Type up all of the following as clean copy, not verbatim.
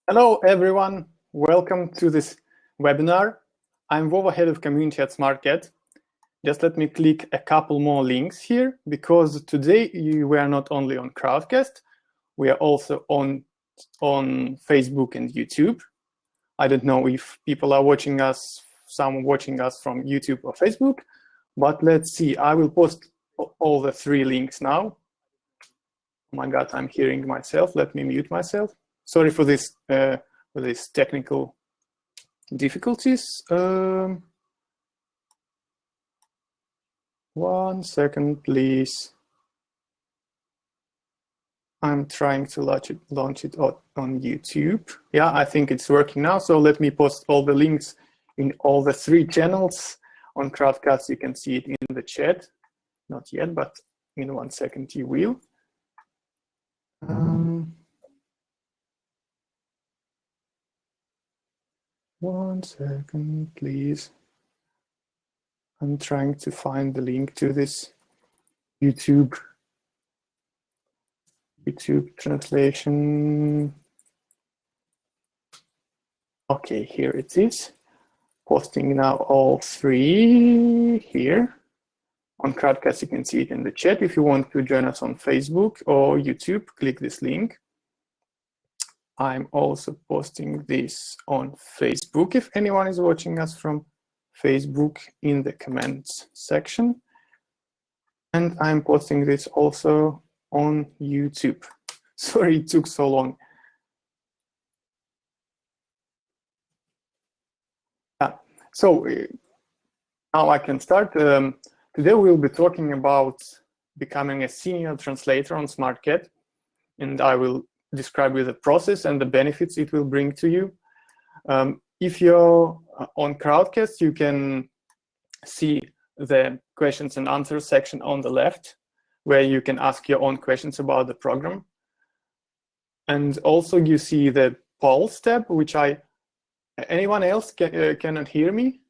Hello, everyone. Welcome to this webinar. I'm Vova, head of community at smartCAT. Just let me click a couple more links here, because today we are not only on Crowdcast, we are also on Facebook and YouTube. I don't know if people are watching us, some watching us from YouTube or Facebook, but let's see. I will post all the three links now. Oh my God, I'm hearing myself. Let me mute myself. Sorry for this technical difficulties. 1 second, please. I'm trying to launch it on YouTube. Yeah, I think it's working now. So let me post all the links in all the three channels on Crowdcast. You can see it in the chat. Not yet, but in 1 second you will. 1 second, please. I'm trying to find the link to this YouTube translation. Okay, here it is. Posting now all three here. On Crowdcast, you can see it in the chat. If you want to join us on Facebook or YouTube, click this link. I'm also posting this on Facebook if anyone is watching us from Facebook, in the comments section. And I'm posting this also on YouTube. Sorry it took so long. So now I can start. Today we'll be talking about becoming a senior translator on smartCAT, and I will describe you the process and the benefits it will bring to you. If you're on Crowdcast, you can see the questions and answers section on the left, where you can ask your own questions about the program. And also you see the polls tab, which anyone else cannot hear me?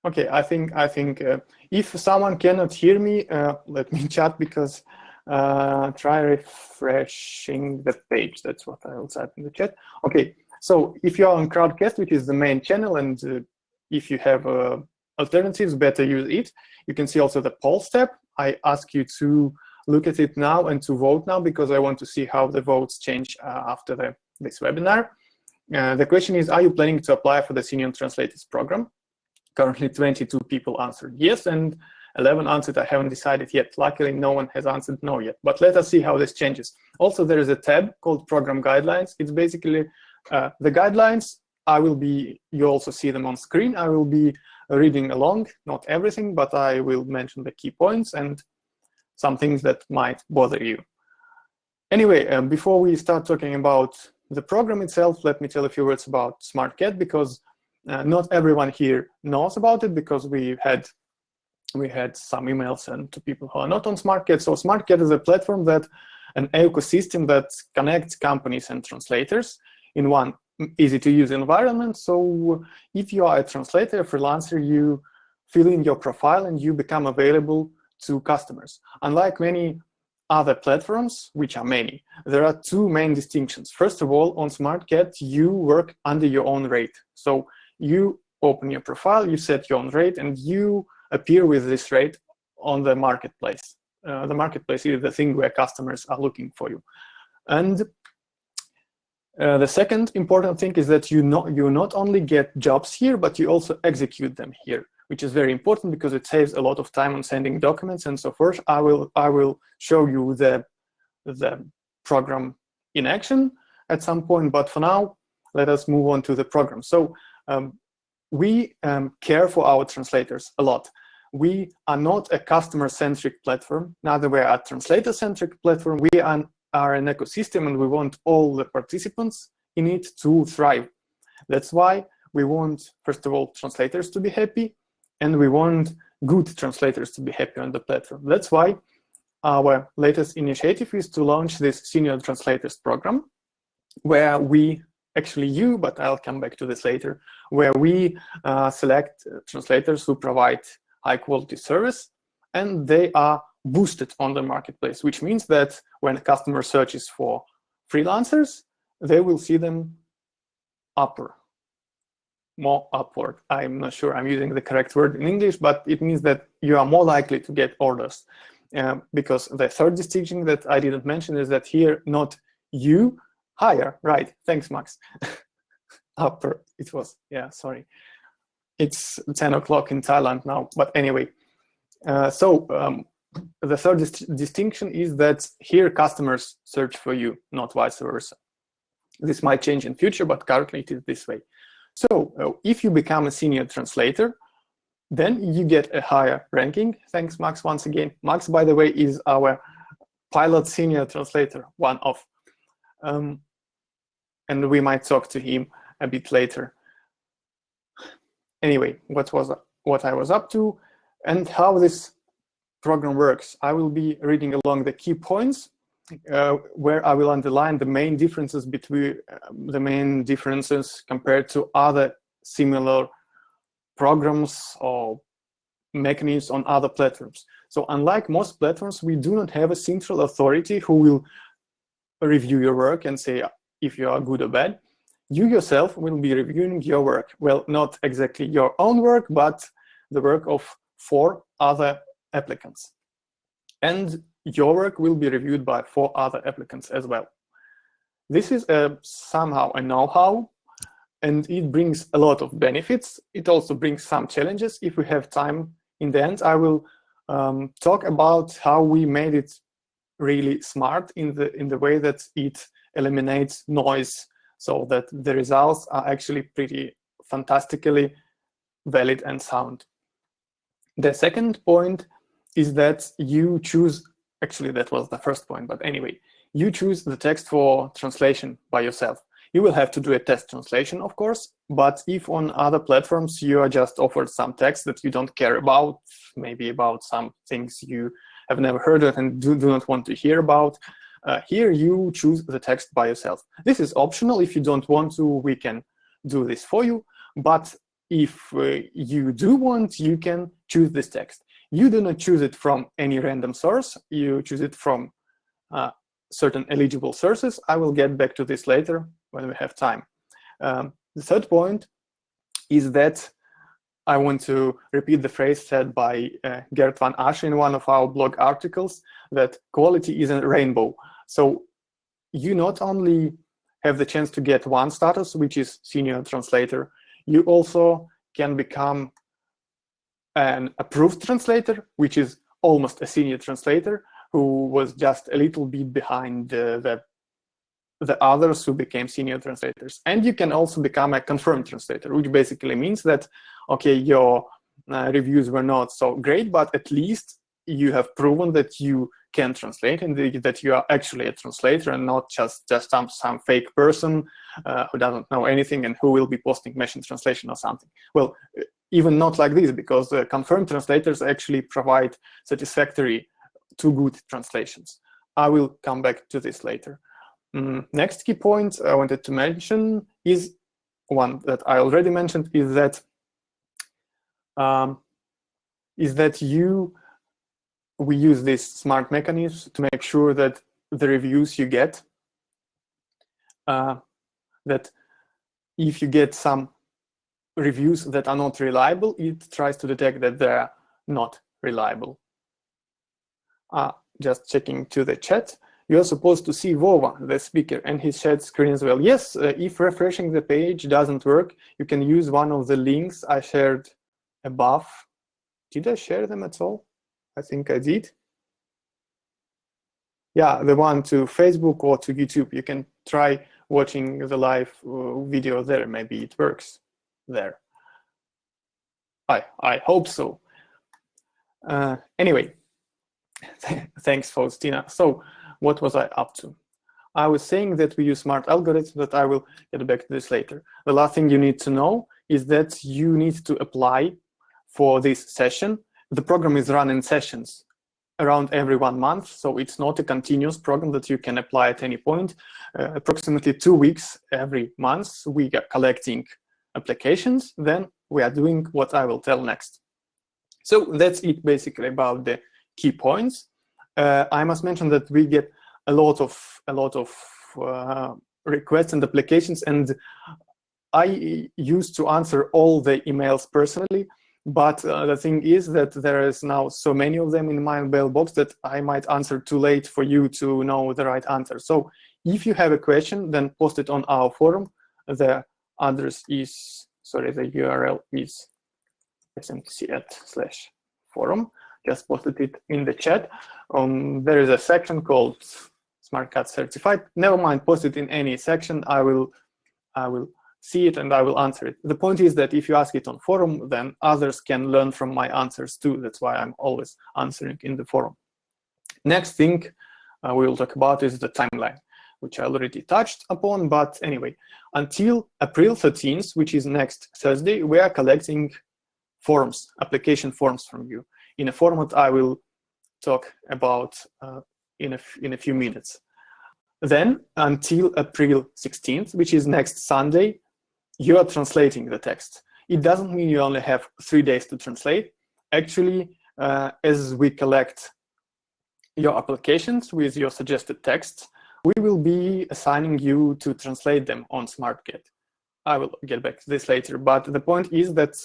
Okay, I think if someone cannot hear me, let me chat, because try refreshing the page. That's what I will type in the chat. Okay, so if you're on Crowdcast, which is the main channel, and if you have alternatives, better use it. You can see also the polls tab. I ask you to look at it now and to vote now, because I want to see how the votes change after this webinar. The question is, are you planning to apply for the Senior Translators program? Currently 22 people answered yes, and 11 answered I haven't decided yet. Luckily, no one has answered no yet, but let us see how this changes. Also, there is a tab called Program Guidelines. It's basically the guidelines. You also see them on screen. I will be reading along, not everything, but I will mention the key points and some things that might bother you. Anyway, before we start talking about the program itself, let me tell a few words about smartCAT, because not everyone here knows about it, because we had some emails and to people who are not on smartCAT. So smartCAT is a platform an ecosystem that connects companies and translators in one easy-to-use environment. So if you are a translator, a freelancer, you fill in your profile and you become available to customers. Unlike many other platforms, which are many, there are two main distinctions. First of all, on smartCAT, you work under your own rate. So you open your profile, you set your own rate, and you appear with this rate on the marketplace. The marketplace is the thing where customers are looking for you. And the second important thing is that you not only get jobs here, but you also execute them here, which is very important because it saves a lot of time on sending documents and so forth. I will show you the program in action at some point, but for now, let us move on to the program. So we care for our translators a lot. We are not a customer-centric platform, neither we are a translator-centric platform. We are an ecosystem, and we want all the participants in it to thrive. That's why we want, first of all, translators to be happy, and we want good translators to be happy on the platform. That's why our latest initiative is to launch this Senior Translators program, where we, actually you, but I'll come back to this later, where we select translators who provide high-quality service, and they are boosted on the marketplace, which means that when a customer searches for freelancers, they will see them more upward. I'm not sure I'm using the correct word in English, but it means that you are more likely to get orders. Because the third distinction that I didn't mention is that here, not you, higher, right? Thanks, Max. Upper, it was, yeah, sorry. It's 10 o'clock in Thailand now, but anyway. The third distinction is that here customers search for you, not vice versa. This might change in future, but currently it is this way. So if you become a senior translator, then you get a higher ranking. Thanks, Max, once again. Max, by the way, is our pilot senior translator, one of. And we might talk to him a bit later. Anyway, what I was up to and how this program works. I will be reading along the key points where I will underline the main differences compared to other similar programs or mechanisms on other platforms. So unlike most platforms, we do not have a central authority who will review your work and say if you are good or bad. You yourself will be reviewing your work. Well, not exactly your own work, but the work of 4 other applicants. And your work will be reviewed by 4 other applicants as well. This is somehow a know-how, and it brings a lot of benefits. It also brings some challenges. If we have time in the end, I will talk about how we made it really smart in the way that it eliminates noise, so that the results are actually pretty fantastically valid and sound. The second point is that you choose, actually that was the first point, but anyway, you choose the text for translation by yourself. You will have to do a test translation, of course, but if on other platforms you are just offered some text that you don't care about, maybe about some things you have never heard of and do not want to hear about, here you choose the text by yourself. This is optional. If you don't want to, we can do this for you, but if you do want, you can choose this text. You do not choose it from any random source. You choose it from certain eligible sources. I will get back to this later when we have time. The third point is that I want to repeat the phrase said by Gert van Asche in one of our blog articles, that quality is a rainbow. So you not only have the chance to get one status, which is senior translator, you also can become an approved translator, which is almost a senior translator, who was just a little bit behind the others who became senior translators. And you can also become a confirmed translator, which basically means that, okay, your reviews were not so great, but at least you have proven that you can translate and that you are actually a translator and not just some fake person who doesn't know anything and who will be posting machine translation or something. Well, even not like this, because confirmed translators actually provide satisfactory to good translations. I will come back to this later. Next key point I wanted to mention is one that I already mentioned, is that we use these smart mechanisms to make sure that the reviews you get, that if you get some reviews that are not reliable, it tries to detect that they're not reliable. Just checking to the chat. You're supposed to see Vova, the speaker, and his chat screen as well. Yes, if refreshing the page doesn't work, you can use one of the links I shared above. Did I share them at all? I think I did. Yeah, the one to Facebook or to YouTube. You can try watching the live video there. Maybe it works there. I hope so. Anyway, thanks, Faustina. So what was I up to? I was saying that we use smart algorithms, but I will get back to this later. The last thing you need to know is that you need to apply for this session. The program is run in sessions around every 1 month, so it's not a continuous program that you can apply at any point. Approximately 2 weeks every month, we are collecting applications, then we are doing what I will tell next. So that's it basically about the key points. I must mention that we get a lot of requests and applications, and I used to answer all the emails personally, but the thing is that there is now so many of them in my mailbox that I might answer too late for you to know the right answer. So if you have a question, then post it on our forum. The address is, sorry, the URL is smartcat/forum. Just posted it in the chat. There is a section called smartCAT certified. Never mind, post it in any section. I will see it and I will answer it. The point is that if you ask it on forum, then others can learn from my answers too. That's why I'm always answering in the forum. Next thing we will talk about is the timeline, which I already touched upon. But anyway, until April 13th, which is next Thursday, we are collecting forms, application forms from you in a format I will talk about in a few minutes. Then until April 16th, which is next Sunday, you are translating the text. It doesn't mean you only have 3 days to translate. Actually, as we collect your applications with your suggested texts, we will be assigning you to translate them on smartCAT. I will get back to this later, but the point is that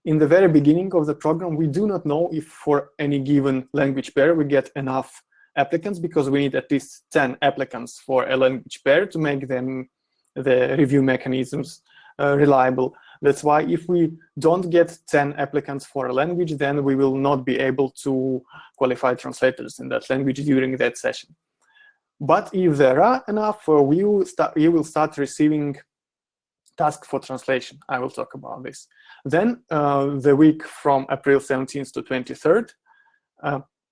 in the very beginning of the program, we do not know if for any given language pair we get enough applicants, because we need at least 10 applicants for a language pair to make them the review mechanisms reliable. That's why if we don't get 10 applicants for a language, then we will not be able to qualify translators in that language during that session. But if there are enough, you will start receiving tasks for translation. I will talk about this. Then the week from April 17th to 23rd,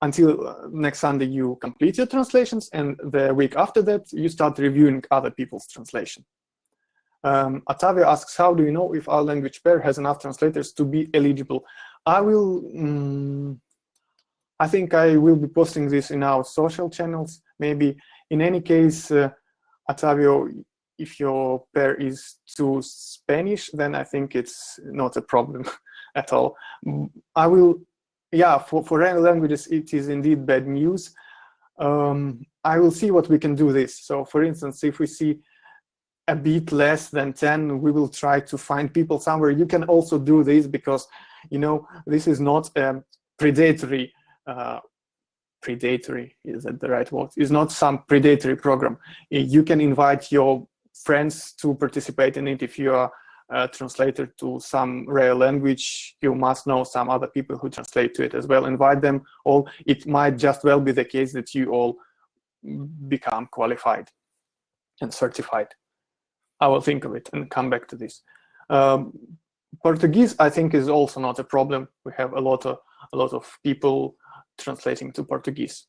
until next Sunday, you complete your translations, and the week after that, you start reviewing other people's translation. Octavio asks, how do you know if our language pair has enough translators to be eligible? I think I will be posting this in our social channels, maybe. In any case, Octavio, if your pair is too Spanish, then I think it's not a problem at all. Yeah, for rare languages, it is indeed bad news. I will see what we can do this. So for instance, if we see a bit less than 10, we will try to find people somewhere. You can also do this because, you know, this is not a predatory, is that the right word? It's not some predatory program. You can invite your friends to participate in it. If you are a translator to some rare language, you must know some other people who translate to it as well. Invite them all. It might just well be the case that you all become qualified and certified. I will think of it and come back to this. Portuguese, I think, is also not a problem. We have a lot of people translating to Portuguese.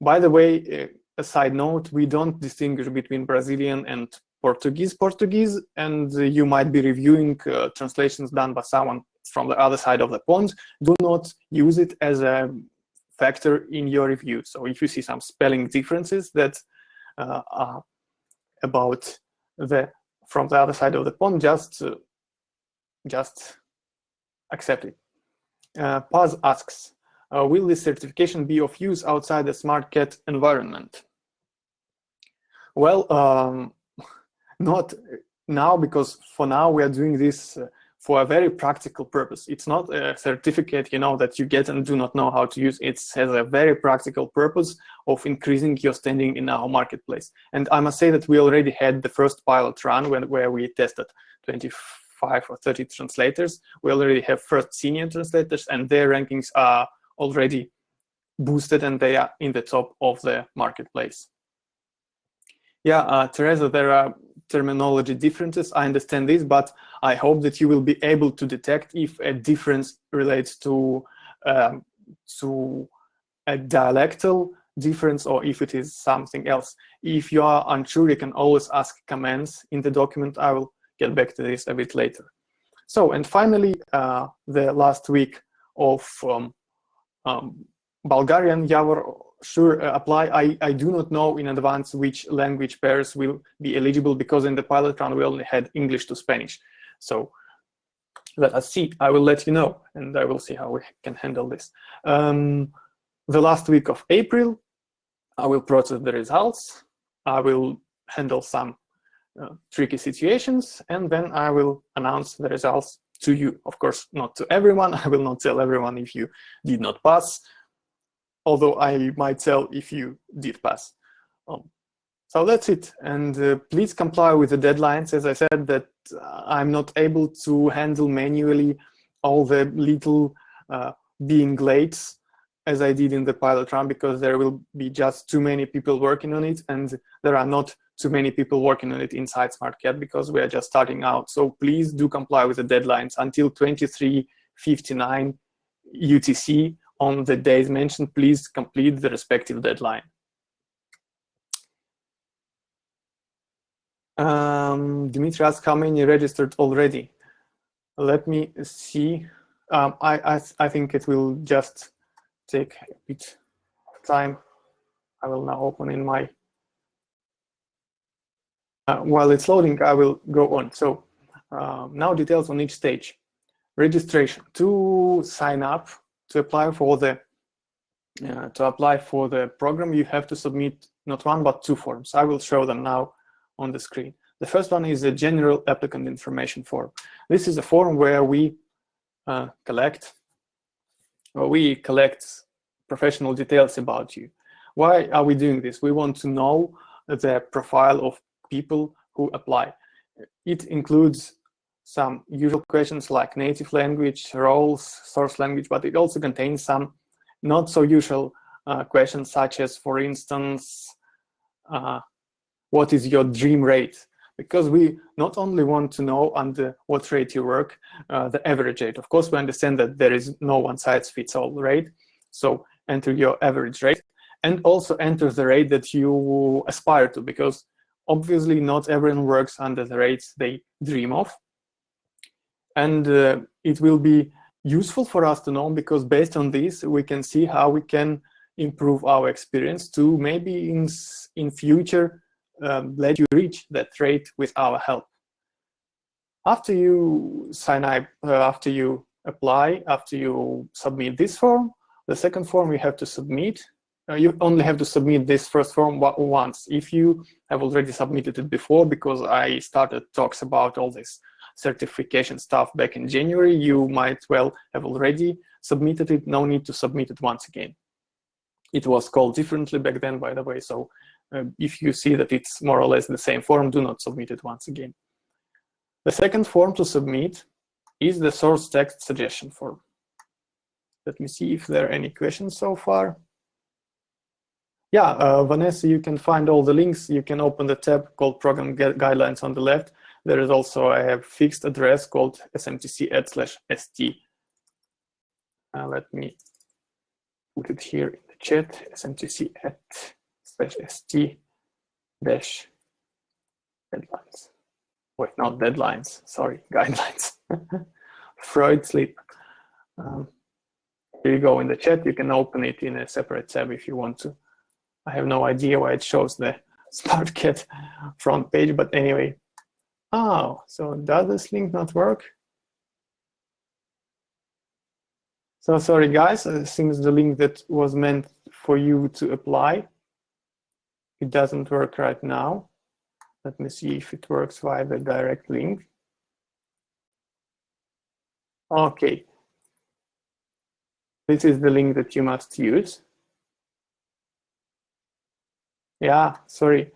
By the way, a side note, we don't distinguish between Brazilian and Portuguese, and you might be reviewing translations done by someone from the other side of the pond. Do not use it as a factor in your review. So if you see some spelling differences that are about from the other side of the pond, just accept it. Paz asks, will this certification be of use outside the smartCAT environment? Well, not now, because for now we are doing this for a very practical purpose. It's not a certificate, you know, that you get and do not know how to use. It has a very practical purpose of increasing your standing in our marketplace. And I must say that we already had the first pilot run where we tested 25 or 30 translators. We already have first senior translators, and their rankings are already boosted and they are in the top of the marketplace. Yeah, Teresa, there are terminology differences. I understand this, but I hope that you will be able to detect if a difference relates to a dialectal difference or if it is something else. If you are unsure, you can always ask comments in the document. I will get back to this a bit later. So, and finally, the last week of Bulgarian, Javor, sure, apply. I do not know in advance which language pairs will be eligible, because in the pilot round we only had English to Spanish. So let us see. I will let you know, and I will see how we can handle this. the last week of April, I will process the results. I will handle some tricky situations, and then I will announce the results to you. Of course, not to everyone. I will not tell everyone if you did not pass, although I might tell if you did pass. So that's it. And please comply with the deadlines. As I said, that I'm not able to handle manually all the little being late as I did in the pilot run, because there will be just too many people working on it, and there are not too many people working on it inside smartCAT because we are just starting out. So please do comply with the deadlines until 23:59 UTC on the days mentioned. Please complete the respective deadline. Dimitri asked how many registered already. Let me see. I think it will just take a bit of time. I will now open in my, while it's loading, I will go on. So now details on each stage. Registration. To sign up, to apply for the program, you have to submit not one but two forms. I will show them now on the screen. The first one is a general applicant information form. This is a form where we collect professional details about you. Why are we doing this? We want to know the profile of people who apply. It includes some usual questions like native language, roles, source language, but it also contains some not so usual questions, such as, for instance, what is your dream rate? Because we not only want to know under what rate you work, the average rate. Of course, we understand that there is no one-size-fits-all rate. So enter your average rate, and also enter the rate that you aspire to, because obviously not everyone works under the rates they dream of. And it will be useful for us to know, because based on this, we can see how we can improve our experience to maybe in future let you reach that rate with our help. After you sign up, after you apply, after you submit this form, the second form you have to submit. You only have to submit this first form once. If you have already submitted it before, because I started talks about all this certification stuff back in January, you might well have already submitted it. No need to submit it once again. It was called differently back then, by the way, so if you see that it's more or less the same form, do not submit it once again. The second form to submit is the source text suggestion form. Let me see if there are any questions so far. Yeah, Vanessa, you can find all the links. You can open the tab called Program Guidelines on the left. There is also a fixed address called smtc@/st. Let me put it here in the chat, smtc@/st-deadlines. Wait, not deadlines, sorry, guidelines. Freud sleep. Here you go in the chat. You can open it in a separate tab if you want to. I have no idea why it shows the smartCAT front page, but anyway. Oh, so does this link not work? So sorry, guys. It seems the link that was meant for you to apply, it doesn't work right now. Let me see if it works via the direct link. Okay. This is the link that you must use. Yeah, sorry.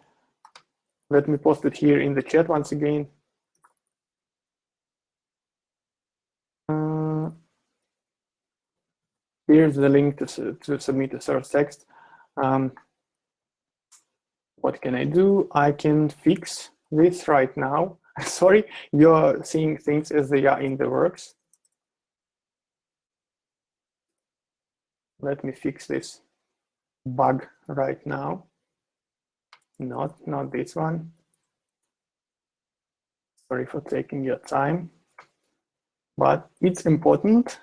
Let me post it here in the chat once again. Here's the link to submit the source text. What can I do? I can fix this right now. Sorry, you're seeing things as they are in the works. Let me fix this bug right now. Not this one. Sorry for taking your time, but it's important.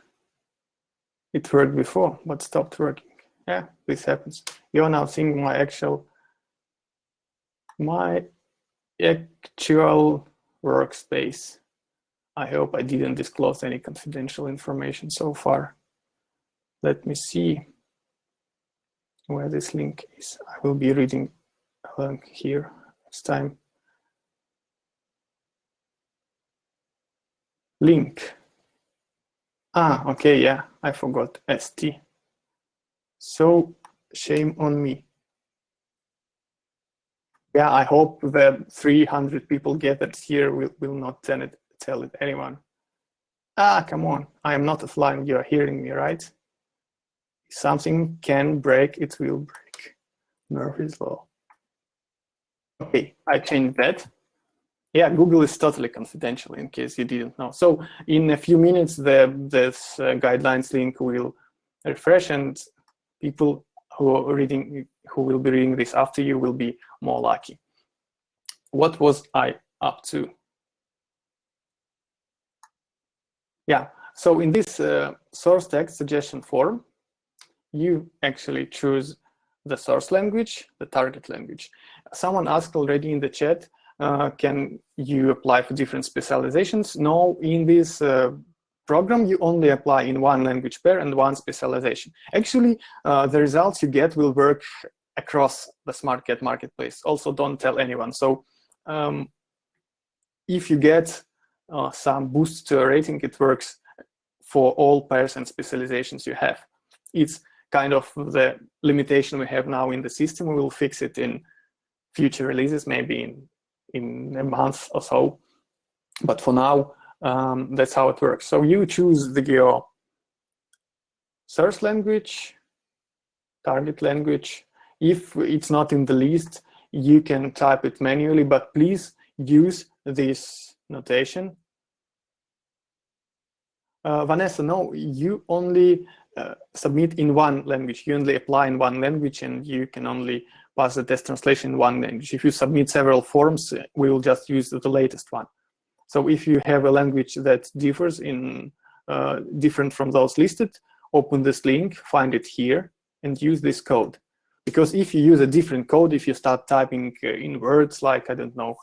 It worked before, but stopped working. Yeah, this happens. You're now seeing my actual workspace. I hope I didn't disclose any confidential information so far. Let me see. where this link is. I will be reading a link here this time. Link. Ah, okay, yeah, I forgot ST. So shame on me. Yeah, I hope the 300 people gathered here will not tell it anyone. Ah, come on, I am not offline, you are hearing me, right? If something can break, it will break. Murphy's Law. Okay, I changed that. Yeah, Google is totally confidential in case you didn't know. So in a few minutes, this guidelines link will refresh, and people who will be reading this after you will be more lucky. What was I up to? Yeah, so in this source text suggestion form, you actually choose the source language, the target language. Someone asked already in the chat, can you apply for different specializations? No, in this program, you only apply in one language pair and one specialization. Actually, the results you get will work across the smartCAT marketplace. Also, don't tell anyone. So if you get some boost to a rating, it works for all pairs and specializations you have. It's kind of the limitation we have now in the system. We will fix it in future releases, maybe in a month or so. But for now, that's how it works. So you choose your source language, target language. If it's not in the list, you can type it manually, but please use this notation. Vanessa, no, you only submit in one language. You only apply in one language, and you can only pass the test translation in one language. If you submit several forms, we will just use the latest one. So if you have a language that differs in different from those listed, open this link, find it here, and use this code. Because if you use a different code, if you start typing in words like, I don't know,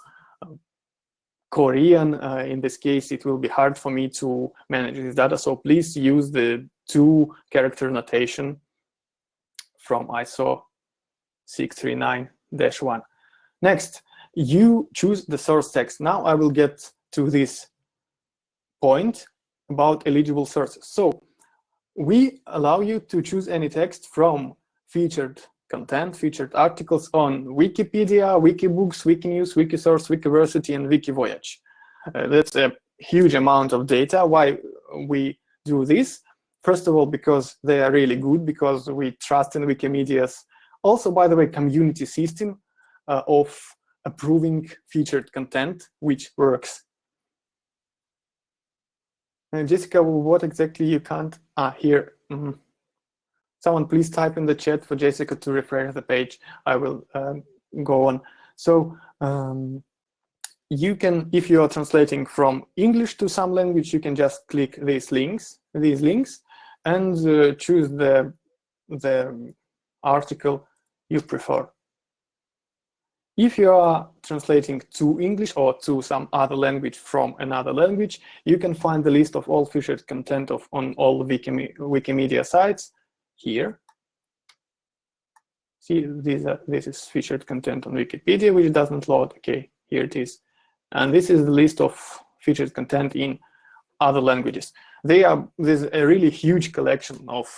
Korean, in this case, it will be hard for me to manage this data. So please use the 2-character notation from ISO 639-1. Next, you choose the source text. Now I will get to this point about eligible sources. So we allow you to choose any text from featured content, featured articles on Wikipedia, Wikibooks, Wikinews, Wikisource, Wikiversity, and Wikivoyage. That's a huge amount of data. Why we do this? First of all, because they are really good, because we trust in Wikimedia's, also, by the way, community system of approving featured content, which works. And Jessica, what exactly you can't? Here. Someone please type in the chat for Jessica to refresh the page. I will go on. So you can, if you are translating from English to some language, you can just click these links, and choose the article you prefer. If you are translating to English or to some other language from another language, you can find the list of all featured content on all Wikimedia sites here. See, this is featured content on Wikipedia, which doesn't load. Okay, here it is. And this is the list of featured content in other languages. There's a really huge collection of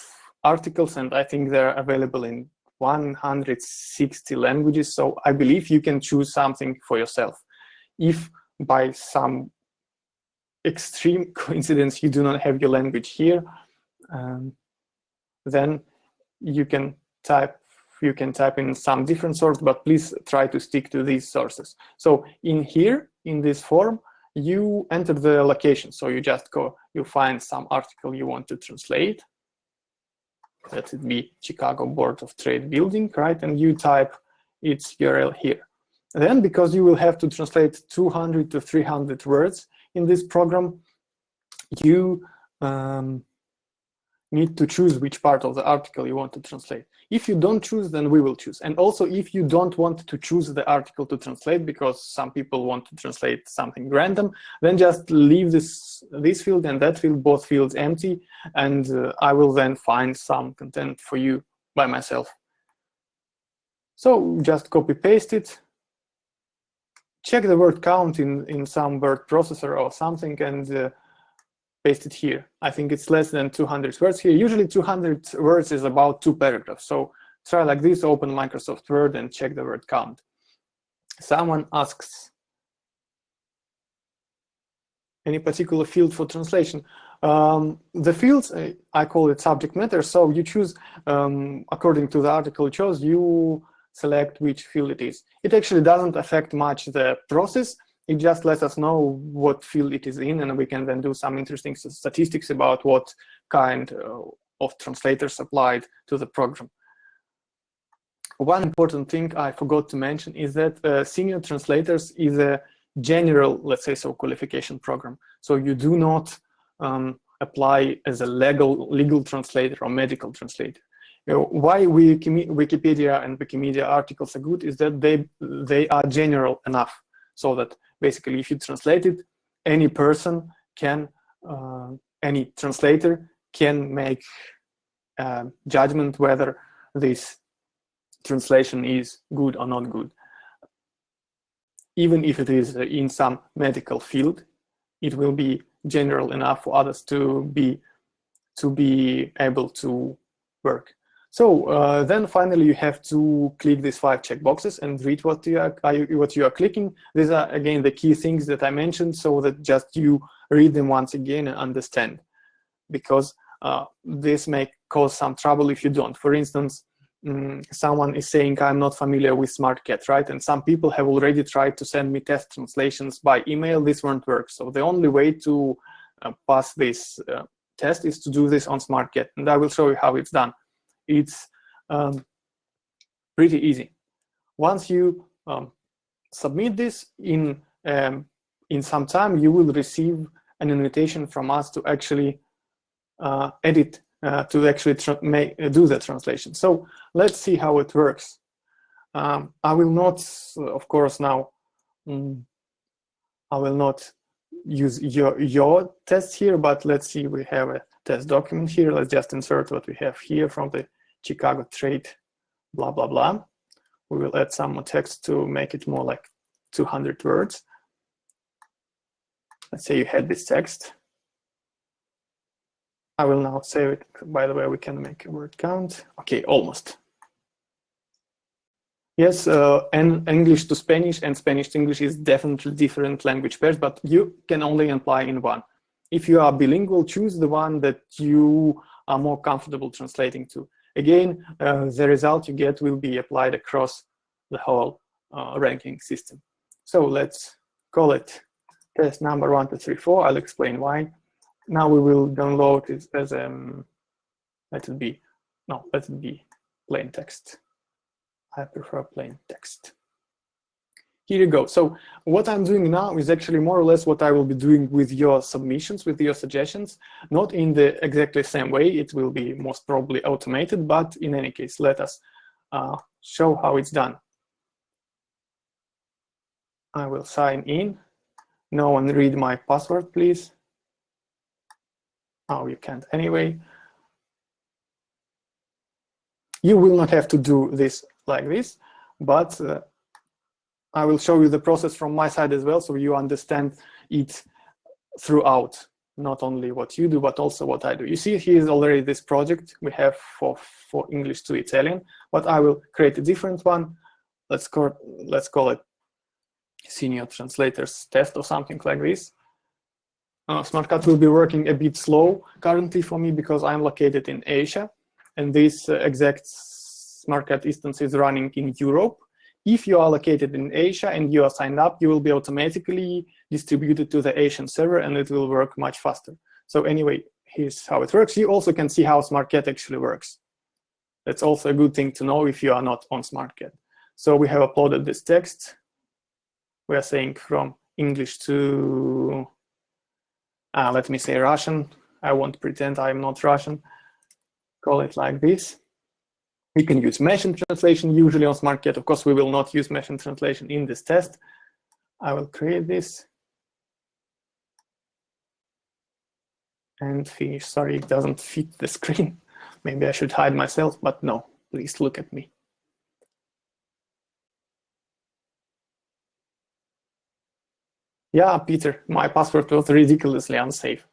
articles, and I think they're available in 160 languages. So I believe you can choose something for yourself. If by some extreme coincidence you do not have your language here, then you can type in some different source, but please try to stick to these sources. So in here, in this form, you enter the location. So you just go, you find some article you want to translate. Let it be Chicago Board of Trade building, right? And you type its URL here. Then, because you will have to translate 200 to 300 words in this program, you need to choose which part of the article you want to translate. If you don't choose, then we will choose. And also, if you don't want to choose the article to translate, because some people want to translate something random, then just leave this field and that field, both fields empty, and I will then find some content for you by myself. So just copy paste it, check the word count in some word processor or something, and paste it here. I think it's less than 200 words here. Usually 200 words is about 2 paragraphs. So try like this, open Microsoft Word and check the word count. Someone asks, any particular field for translation? The fields, I call it subject matter. So you choose, according to the article you chose, you select which field it is. It actually doesn't affect much the process. It just lets us know what field it is in, and we can then do some interesting statistics about what kind of translators applied to the program. One important thing I forgot to mention is that Senior Translators is a general, let's say so, qualification program. So you do not apply as a legal translator or medical translator. Why Wikipedia and Wikimedia articles are good is that they are general enough, so that basically if you translate it, any person can, any translator can make a judgment whether this translation is good or not good. Even if it is in some medical field, it will be general enough for others to be able to work. So then finally you have to click these 5 checkboxes and read what you are clicking. These are again the key things that I mentioned, so that just you read them once again and understand, because this may cause some trouble if you don't. For instance, someone is saying, I'm not familiar with smartCAT, right? And some people have already tried to send me test translations by email. This won't work. So the only way to pass this test is to do this on smartCAT, and I will show you how it's done. It's pretty easy. Once you submit this in some time, you will receive an invitation from us to actually edit, to actually do the translation. So let's see how it works. I will not, of course, now I will not use your test here, but let's see, we have a test document here. Let's just insert what we have here from the Chicago trade, blah, blah, blah. We will add some more text to make it more like 200 words. Let's say you had this text. I will now save it. By the way, we can make a word count. Okay, almost. Yes, and English to Spanish and Spanish to English is definitely different language pairs, but you can only apply in one. If you are bilingual, choose the one that you are more comfortable translating to. Again, the result you get will be applied across the whole ranking system. So let's call it test number 1, 2, 3, 4. I'll explain why. Now we will download it as let it be plain text. I prefer plain text. Here you go. So what I'm doing now is actually more or less what I will be doing with your submissions, with your suggestions, not in the exactly same way. It will be most probably automated, but in any case, let us show how it's done. I will sign in. No one read my password, please. Oh, you can't anyway. You will not have to do this like this, but I will show you the process from my side as well, so you understand it throughout, not only what you do, but also what I do. You see, here is already this project we have for English to Italian, but I will create a different one. Let's call it Senior Translators test or something like this. smartCAT will be working a bit slow currently for me because I'm located in Asia, and this exact smartCAT instance is running in Europe. If you are located in Asia and you are signed up, you will be automatically distributed to the Asian server, and it will work much faster. So anyway, here's how it works. You also can see how smartCAT actually works. That's also a good thing to know if you are not on smartCAT. So we have uploaded this text. We are saying from English to, let me say Russian. I won't pretend I'm not Russian. Call it like this. We can use machine translation usually on smartCAT. Of course, we will not use machine translation in this test. I will create this and finish. Sorry, it doesn't fit the screen. Maybe I should hide myself, but no, please look at me. Yeah, Peter, my password was ridiculously unsafe.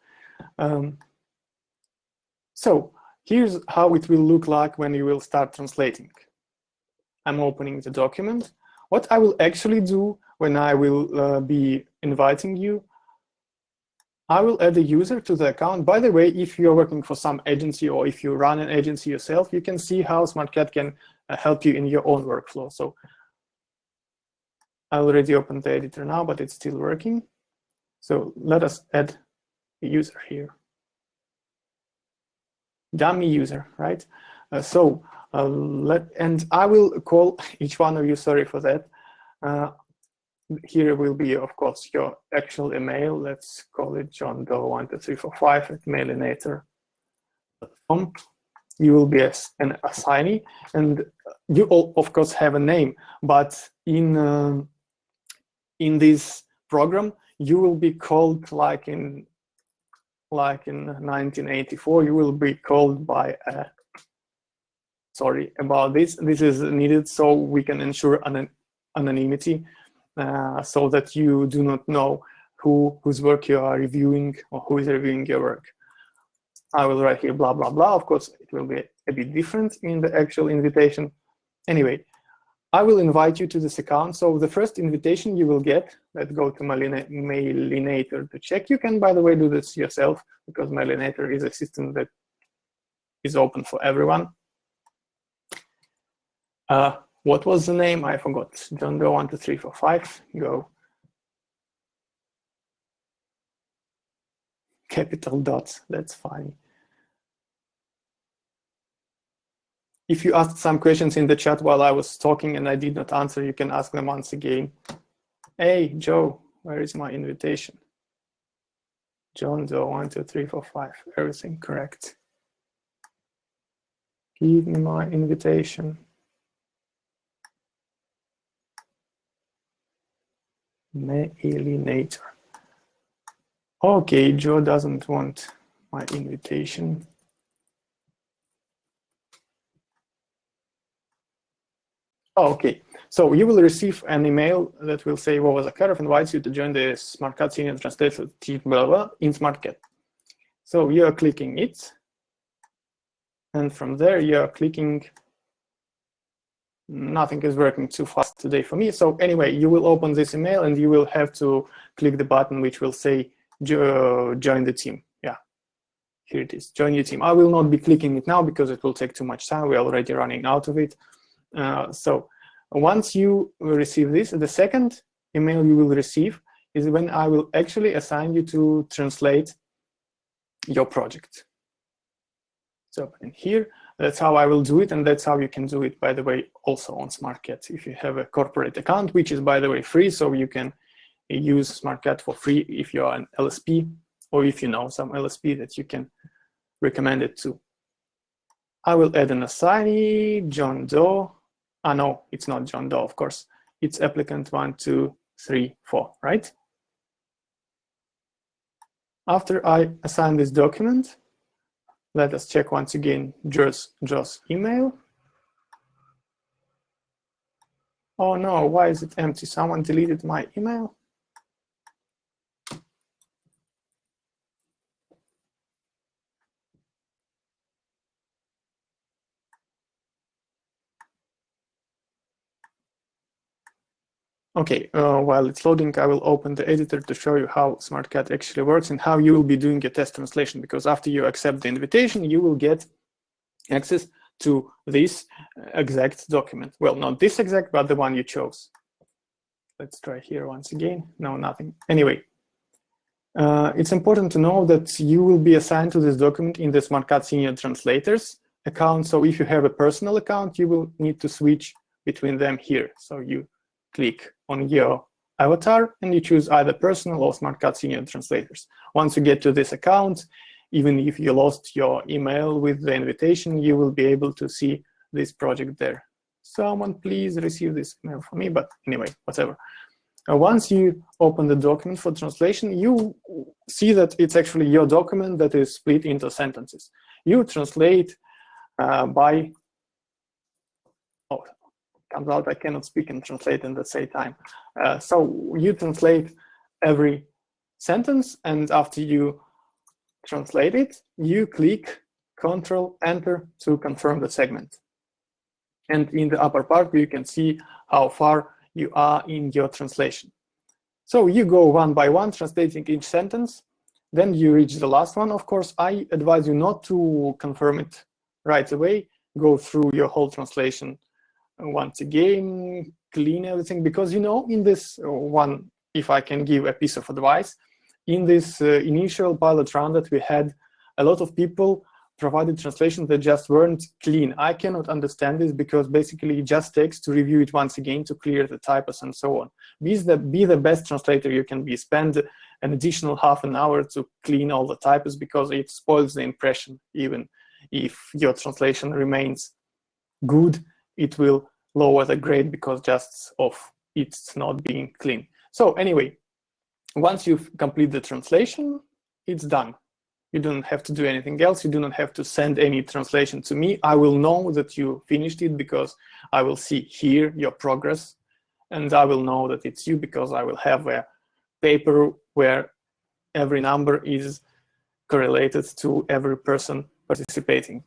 So here's how it will look like when you will start translating. I'm opening the document. What I will actually do when I will be inviting you, I will add a user to the account. By the way, if you're working for some agency or if you run an agency yourself, you can see how smartCAT can help you in your own workflow. So I already opened the editor now, but it's still working. So let us add a user here. Dummy user, right? And I will call each one of you, sorry for that. Here will be, of course, your actual email. Let's call it johndoe12345@mailinator.com. You will be an assignee, and you all, of course, have a name. But in this program, you will be called like in 1984. You will be called by a. Sorry about this. This is needed so we can ensure anonymity. So that you do not know whose work you are reviewing or who is reviewing your work. I will write here blah, blah, blah. Of course, it will be a bit different in the actual invitation. Anyway, I will invite you to this account. So the first invitation you will get, let's go to Mailinator to check. You can, by the way, do this yourself because Mailinator is a system that is open for everyone. What was the name? I forgot. johndoe12345. Go. Capital dots. That's fine. If you asked some questions in the chat while I was talking and I did not answer, you can ask them once again. Hey, Joe, where is my invitation? johndoe12345. Everything correct. Give me my invitation. Mailinator. Okay, Joe doesn't want my invitation. Oh, okay, so you will receive an email that will say Vova Zakharov invites you to join the smartCAT Senior Translator team, blah, blah, in smartCAT. So you are clicking it, and from there you are clicking. Nothing is working too fast today for me. So anyway, you will open this email and you will have to click the button which will say join the team. Yeah, here it is, join your team. I will not be clicking it now because it will take too much time. We're already running out of it. So once you receive this, the second email you will receive is when I will actually assign you to translate your project. So in here, that's how I will do it, and that's how you can do it, by the way, also on smartCAT. If you have a corporate account, which is, by the way, free, so you can use smartCAT for free if you're an LSP, or if you know some LSP that you can recommend it to. I will add an assignee, John Doe. No, it's not John Doe, of course. It's applicant 1, 2, 3, 4, right? After I assign this document, let us check once again Joe's email. Oh no, why is it empty? Someone deleted my email. Okay, while it's loading, I will open the editor to show you how smartCAT actually works and how you will be doing your test translation, because after you accept the invitation, you will get access to this exact document. Well, not this exact, but the one you chose. Let's try here once again. No, nothing. Anyway, it's important to know that you will be assigned to this document in the smartCAT Senior Translators account. So if you have a personal account, you will need to switch between them here. So you click on your avatar and you choose either personal or smartCAT Senior Translators. Once you get to this account, even if you lost your email with the invitation, you will be able to see this project there. Someone please receive this email for me, but anyway, whatever. Once you open the document for translation, you see that it's actually your document that is split into sentences. You translate by, oh, comes out I cannot speak and translate in the same time. So you translate every sentence, and after you translate it, you click Ctrl-Enter to confirm the segment. And in the upper part, you can see how far you are in your translation. So you go one by one, translating each sentence. Then you reach the last one. Of course, I advise you not to confirm it right away. Go through your whole translation once again, clean everything, because in this one, if I can give a piece of advice, in this initial pilot round that we had, a lot of people provided translations that just weren't clean. I cannot understand this, because basically it just takes to review it once again to clear the typos and so on. Be the best translator you can be. Spend an additional half an hour to clean all the typos, because it spoils the impression. Even if your translation remains good, it will lower the grade because just of it's not being clean. So anyway, once you've completed the translation, it's done. You don't have to do anything else. You do not have to send any translation to me. I will know that you finished it, because I will see here your progress, and I will know that it's you, because I will have a paper where every number is correlated to every person participating.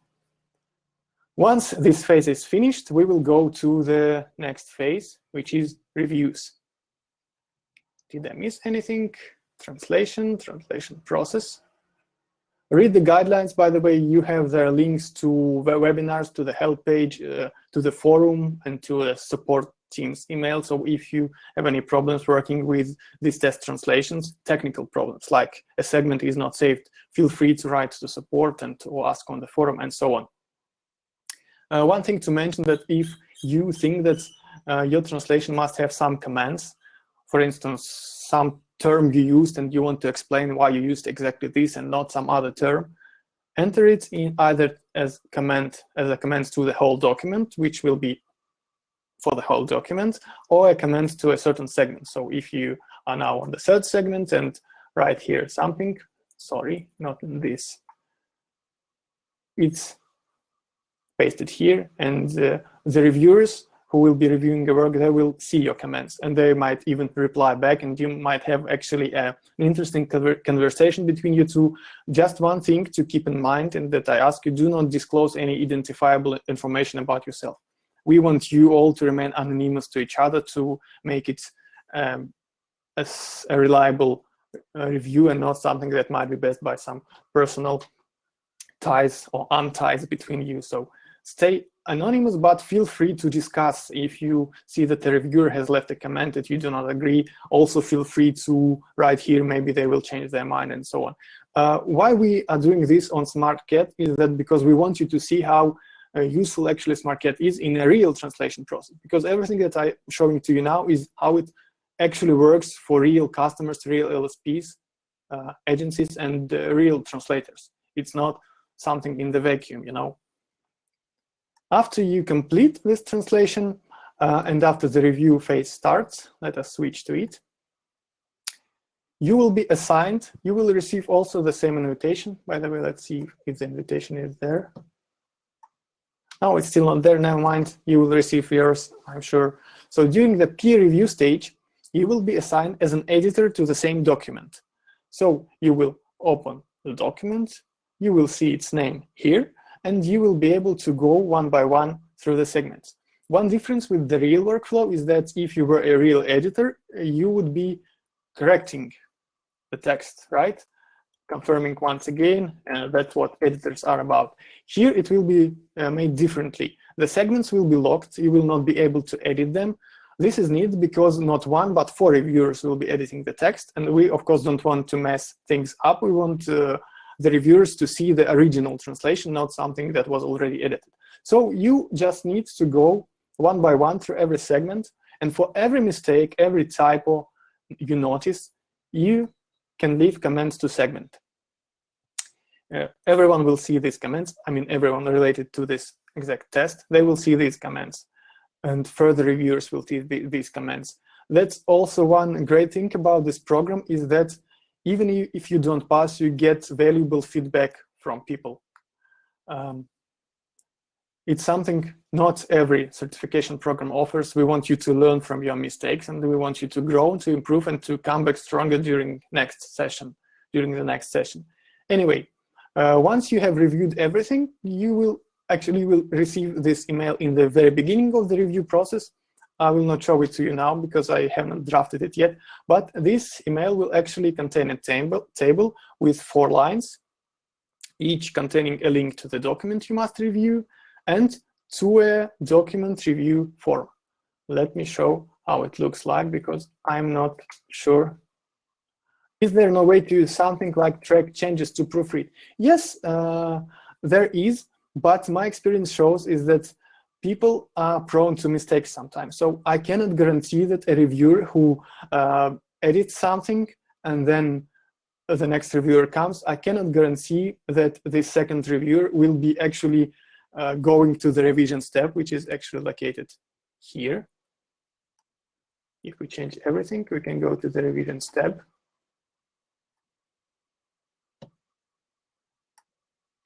Once this phase is finished, we will go to the next phase, which is reviews. Did I miss anything? Translation process. Read the guidelines. By the way, you have their links to the webinars, to the help page, to the forum, and to the support team's email. So if you have any problems working with these test translations, technical problems like a segment is not saved, feel free to write to support and to ask on the forum and so on. One thing to mention, that if you think that your translation must have some commands, for instance, some term you used and you want to explain why you used exactly this and not some other term, enter it in either as a command to the whole document, which will be for the whole document, or a command to a certain segment. So if you are now on the third segment and write here something, sorry, not in this, it's pasted here, and the reviewers who will be reviewing the work, they will see your comments, and they might even reply back, and you might have actually an interesting conversation between you two. Just one thing to keep in mind, and that I ask you, do not disclose any identifiable information about yourself. We want you all to remain anonymous to each other, to make it as a reliable review, and not something that might be based by some personal ties or unties between you. So stay anonymous, but feel free to discuss. If you see that the reviewer has left a comment that you do not agree, also feel free to write here. Maybe they will change their mind and so on. Why we are doing this on smartCAT is that because we want you to see how useful actually smartCAT is in a real translation process. Because everything that I'm showing to you now is how it actually works for real customers, real LSPs, agencies, and real translators. It's not something in the vacuum, After you complete this translation and after the review phase starts, let us switch to it, you will be assigned, you will receive also the same invitation. By the way, let's see if the invitation is there. No, it's still not there, never mind, you will receive yours, I'm sure. So during the peer review stage, you will be assigned as an editor to the same document. So you will open the document, you will see its name here, and you will be able to go one by one through the segments. One difference with the real workflow is that if you were a real editor, you would be correcting the text, right? Confirming once again, that's what editors are about. Here it will be made differently. The segments will be locked, you will not be able to edit them. This is needed because not one, but 4 reviewers will be editing the text, and we of course don't want to mess things up. We want the reviewers to see the original translation, not something that was already edited. So you just need to go one by one through every segment, and for every mistake, every typo you notice, you can leave comments to segment. Everyone will see these comments. I mean, everyone related to this exact test, they will see these comments, and further reviewers will see these comments. That's also one great thing about this program, is that even if you don't pass, you get valuable feedback from people. it's something not every certification program offers. We want you to learn from your mistakes, and we want you to grow, to improve, and to come back stronger during the next session. Anyway, once you have reviewed everything, you will receive this email in the very beginning of the review process. I will not show it to you now because I haven't drafted it yet, but this email will actually contain a table with 4 lines, each containing a link to the document you must review and to a document review form. Let me show how it looks like, because I'm not sure. Is there no way to use something like track changes to proofread? Yes, there is, but my experience shows is that people are prone to mistakes sometimes. So I cannot guarantee that a reviewer who edits something and then the next reviewer comes, I cannot guarantee that the second reviewer will be actually going to the revision step, which is actually located here. If we change everything, we can go to the revision step.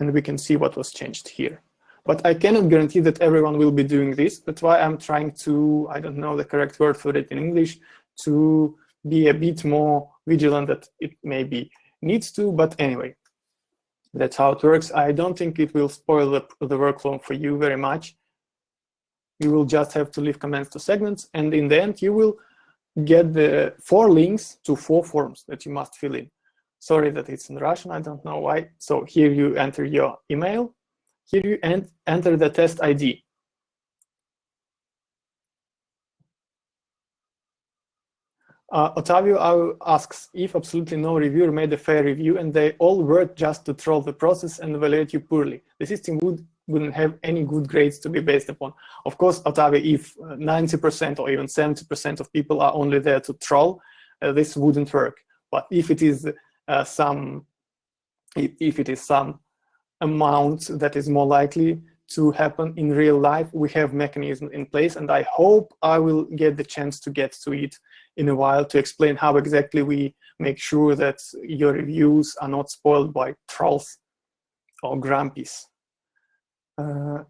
And we can see what was changed here. But I cannot guarantee that everyone will be doing this. That's why I'm trying to, I don't know the correct word for it in English, to be a bit more vigilant that it maybe needs to, but anyway, that's how it works. I don't think it will spoil the workflow for you very much. You will just have to leave comments to segments, and in the end, you will get the 4 links to 4 forms that you must fill in. Sorry that it's in Russian, I don't know why. So here you enter your email. Here you enter the test ID. Ottavio asks if absolutely no reviewer made a fair review and they all worked just to troll the process and evaluate you poorly, the system wouldn't have any good grades to be based upon. Of course, Ottavio, if 90% or even 70% of people are only there to troll, this wouldn't work. But if it is some amount that is more likely to happen in real life, we have mechanisms in place, and I hope I will get the chance to get to it in a while to explain how exactly we make sure that your reviews are not spoiled by trolls or grumpies.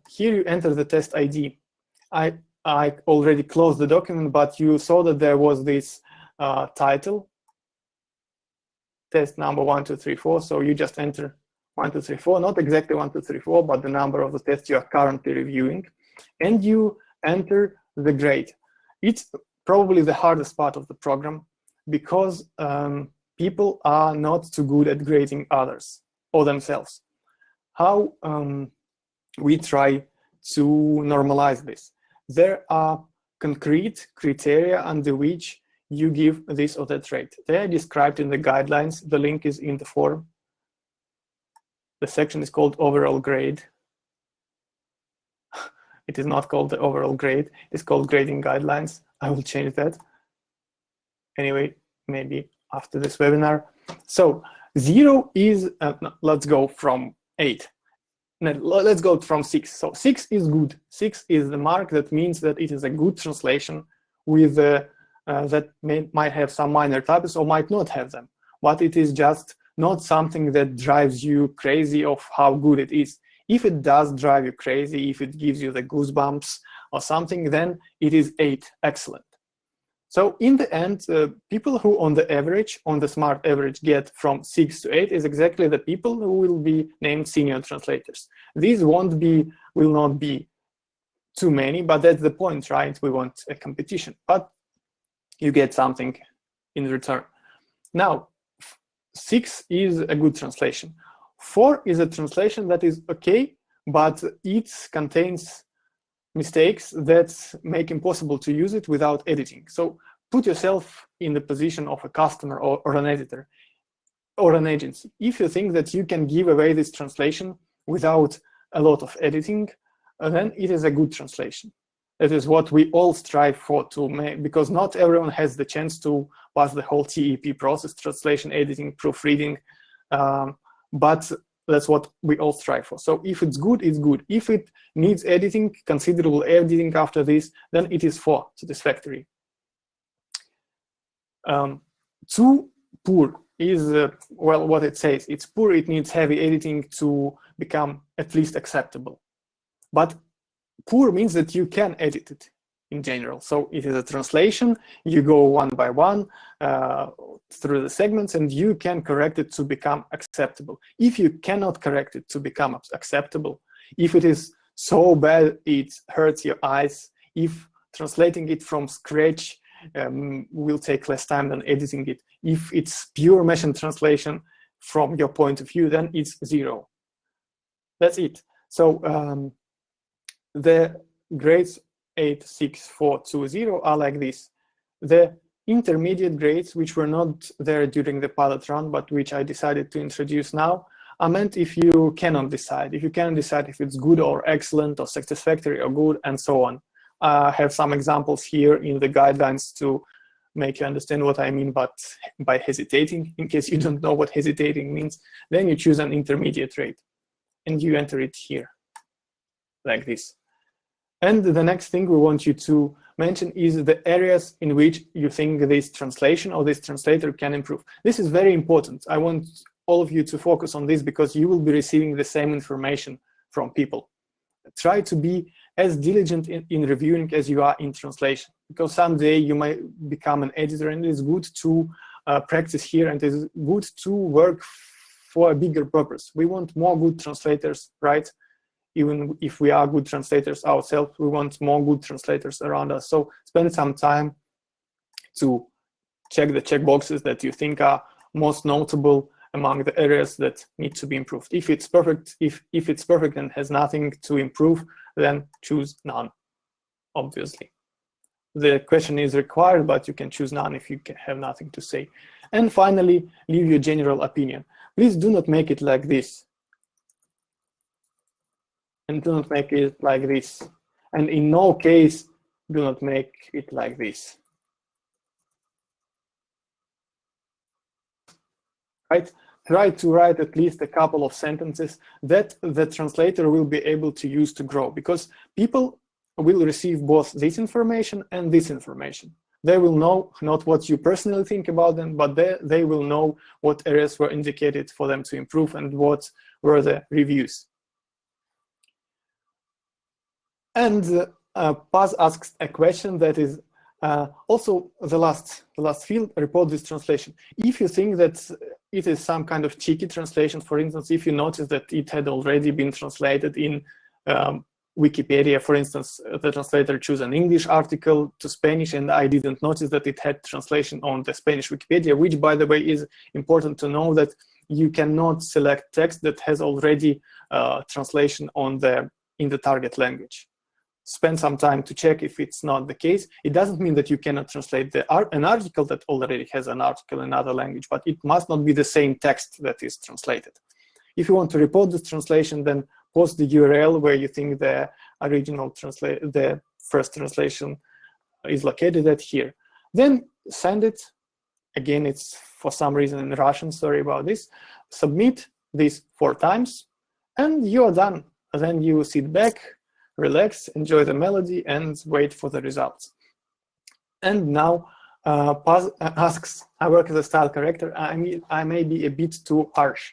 Here you enter the test ID. I already closed the document, but you saw that there was this title, test number 1, 2, 3, 4. So you just enter 1, 2, 3, 4, not exactly 1, 2, 3, 4, but the number of the tests you are currently reviewing, and you enter the grade. It's probably the hardest part of the program because people are not too good at grading others or themselves. How we try to normalize this? There are concrete criteria under which you give this or that rate. They are described in the guidelines. The link is in the form. The section is called overall grade. It is not called the overall grade. It's called grading guidelines. I will change that. Anyway, maybe after this webinar. So 0 is, no, let's go from 8. No, let's go from 6. So 6 is good. 6 is the mark that means that it is a good translation with that might have some minor typos or might not have them. But it is just not something that drives you crazy of how good it is. If it does drive you crazy, if it gives you the goosebumps or something, then it is 8, excellent. So in the end, people who on the average, on the smart average, get from 6 to 8 is exactly the people who will be named senior translators. These will not be too many, but that's the point, right? We want a competition, but you get something in return. Now, 6 is a good translation. 4 is a translation that is okay, but it contains mistakes that make impossible to use it without editing. So put yourself in the position of a customer or an editor or an agency. If you think that you can give away this translation without a lot of editing, then it is a good translation. That is what we all strive for to make, because not everyone has the chance to pass the whole TEP process, translation, editing, proofreading, but that's what we all strive for. So if it's good, it's good. If it needs editing, considerable editing after this, then it is 4, satisfactory. Too poor is, well, what it says. It's poor, it needs heavy editing to become at least acceptable. But poor means that you can edit it in general. So it is a translation, you go one by one through the segments, and you can correct it to become acceptable. If you cannot correct it to become acceptable, if it is so bad it hurts your eyes, if translating it from scratch will take less time than editing it, if it's pure machine translation from your point of view, then it's 0. That's it. So the grades 8, 6, 4, 2, 0 are like this. The intermediate grades, which were not there during the pilot run, but which I decided to introduce now, are meant if you cannot decide. If you cannot decide if it's good or excellent or satisfactory or good and so on. I have some examples here in the guidelines to make you understand what I mean but by hesitating. In case you don't know what hesitating means, then you choose an intermediate rate and you enter it here like this. And the next thing we want you to mention is the areas in which you think this translation or this translator can improve. This is very important. I want all of you to focus on this because you will be receiving the same information from people. Try to be as diligent in reviewing as you are in translation, because someday you might become an editor, and it is good to practice here, and it is good to work for a bigger purpose. We want more good translators, right? Even if we are good translators ourselves, we want more good translators around us. So spend some time to check the checkboxes that you think are most notable among the areas that need to be improved. If it's perfect, if it's perfect and has nothing to improve, then choose none, obviously. The question is required, but you can choose none if you have nothing to say. And finally, leave your general opinion. Please do not make it like this. And do not make it like this. And in no case, do not make it like this. Right? Try to write at least a couple of sentences that the translator will be able to use to grow, because people will receive both this information and this information. They will know not what you personally think about them, but they will know what areas were indicated for them to improve and what were the reviews. And Paz asks a question that is also the last field, report this translation. If you think that it is some kind of cheeky translation, for instance, if you notice that it had already been translated in Wikipedia, for instance, the translator chose an English article to Spanish, and I didn't notice that it had translation on the Spanish Wikipedia, which, by the way, is important to know that you cannot select text that has already translation in the target language. Spend some time to check if it's not the case. It doesn't mean that you cannot translate an article that already has an article in another language, but it must not be the same text that is translated. If you want to report this translation, then post the URL where you think the original the first translation is located at here. Then send it. Again, it's for some reason in Russian, sorry about this. Submit this 4 times, and you are done. And then you sit back, relax, enjoy the melody, and wait for the results. And now Paz asks, I work as a style corrector. I may be a bit too harsh.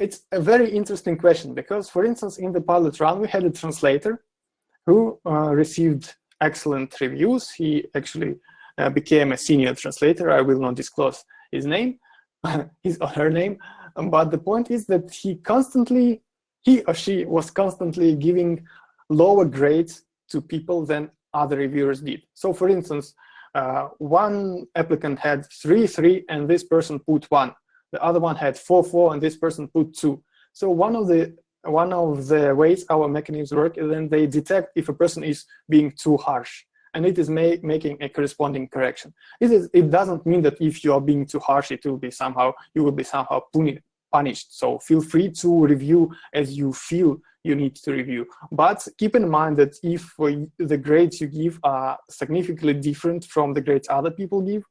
It's a very interesting question because, for instance, in the pilot run, we had a translator who received excellent reviews. He actually became a senior translator. I will not disclose his name, his or her name. But the point is that he or she was constantly giving lower grades to people than other reviewers did. So, for instance, one applicant had 3, and this person put 1. The other one had 4, and this person put 2. So one of the ways our mechanisms work is then they detect if a person is being too harsh, and it is making a corresponding correction. It doesn't mean that if you are being too harsh, you will be somehow punished. So feel free to review as you feel you need to review. But keep in mind that if the grades you give are significantly different from the grades other people give,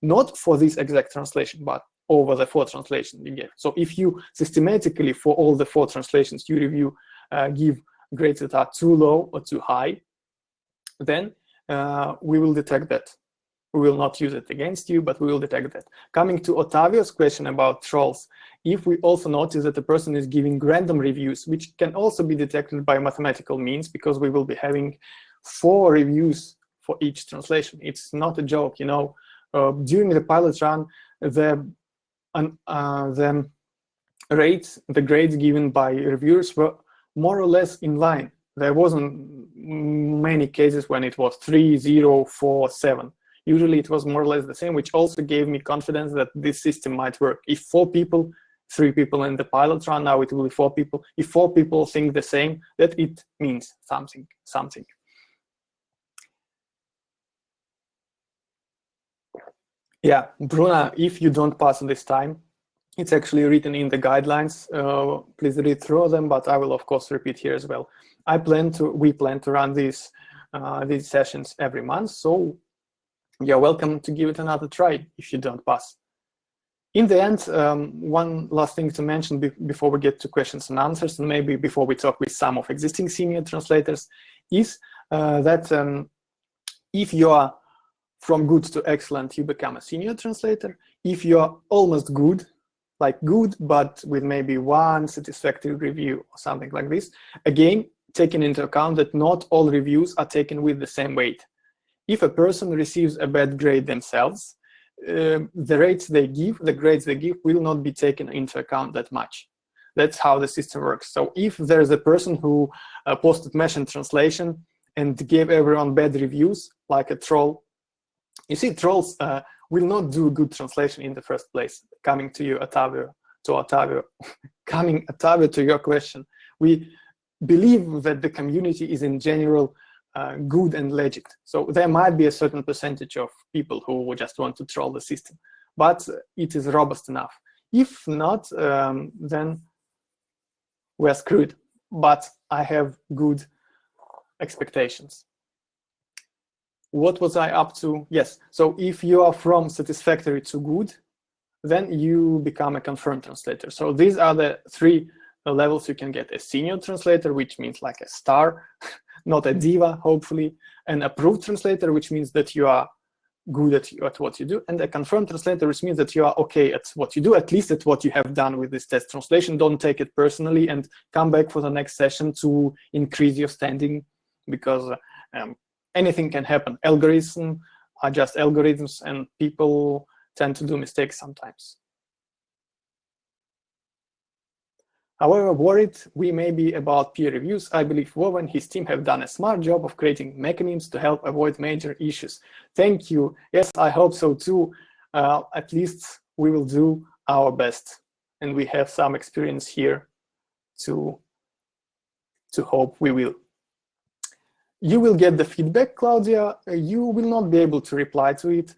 not for this exact translation, but over the 4 translations you get. So if you systematically, for all the 4 translations you review, give grades that are too low or too high, then we will detect that. We will not use it against you, but we will detect that. Coming to Ottavio's question about trolls, if we also notice that the person is giving random reviews, which can also be detected by mathematical means, because we will be having 4 reviews for each translation. It's not a joke, you know. During the pilot run, the rates, the grades given by reviewers were more or less in line. There wasn't many cases when it was 3, 0, 4, 7. Usually it was more or less the same, which also gave me confidence that this system might work. If 4 people, 3 people in the pilot run, now it will be 4 people. If 4 people think the same, that it means something. Yeah, Bruna, if you don't pass this time, it's actually written in the guidelines. Please read through them, but I will of course repeat here as well. We plan to run these sessions every month, so you're welcome to give it another try if you don't pass. In the end, one last thing to mention before we get to questions and answers, and maybe before we talk with some of existing senior translators, is that if you are from good to excellent, you become a senior translator. If you are almost good, like good, but with maybe 1 satisfactory review or something like this, again, taking into account that not all reviews are taken with the same weight. If a person receives a bad grade themselves, the grades they give will not be taken into account that much. That's how the system works. So if there's a person who posted machine translation and gave everyone bad reviews, like a troll, you see, trolls will not do good translation in the first place. Coming to you, Ottavio, to your question, we believe that the community is in general good and legit. So there might be a certain percentage of people who just want to troll the system, but it is robust enough. If not, then we're screwed. But I have good expectations. What was I up to? Yes, so if you are from satisfactory to good, then you become a confirmed translator. So these are the 3 levels you can get: a senior translator, which means like a star, not a diva, hopefully; an approved translator, which means that you are good at what you do; and a confirmed translator, which means that you are okay at what you do, at least at what you have done with this test translation. Don't take it personally and come back for the next session to increase your standing, because anything can happen. Algorithms are just algorithms, and people tend to do mistakes sometimes. However worried we may be about peer reviews, I believe Vova and his team have done a smart job of creating mechanisms to help avoid major issues. Thank you. Yes, I hope so too. At least we will do our best, and we have some experience here to hope we will. You will get the feedback, Claudia. You will not be able to reply to it.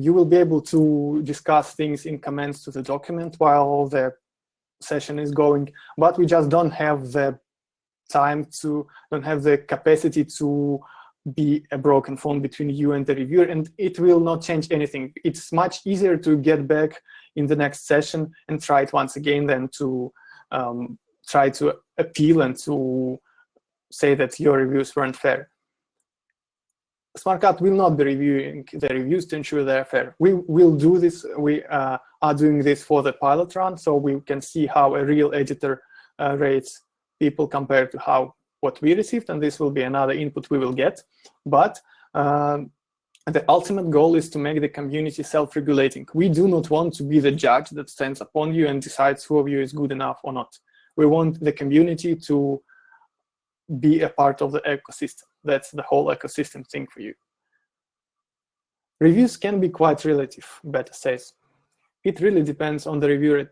You will be able to discuss things in comments to the document while the session is going, but we just don't have the time don't have the capacity to be a broken phone between you and the reviewer, and it will not change anything. It's much easier to get back in the next session and try it once again than to try to appeal and to say that your reviews weren't fair. smartCAT will not be reviewing the reviews to ensure they're fair. We will do this. We are doing this for the pilot run, so we can see how a real editor rates people compared to what we received, and this will be another input we will get. But the ultimate goal is to make the community self-regulating. We do not want to be the judge that stands upon you and decides who of you is good enough or not. We want the community to be a part of the ecosystem. That's the whole ecosystem thing for you. Reviews can be quite relative, Beta says. It really depends on the reviewer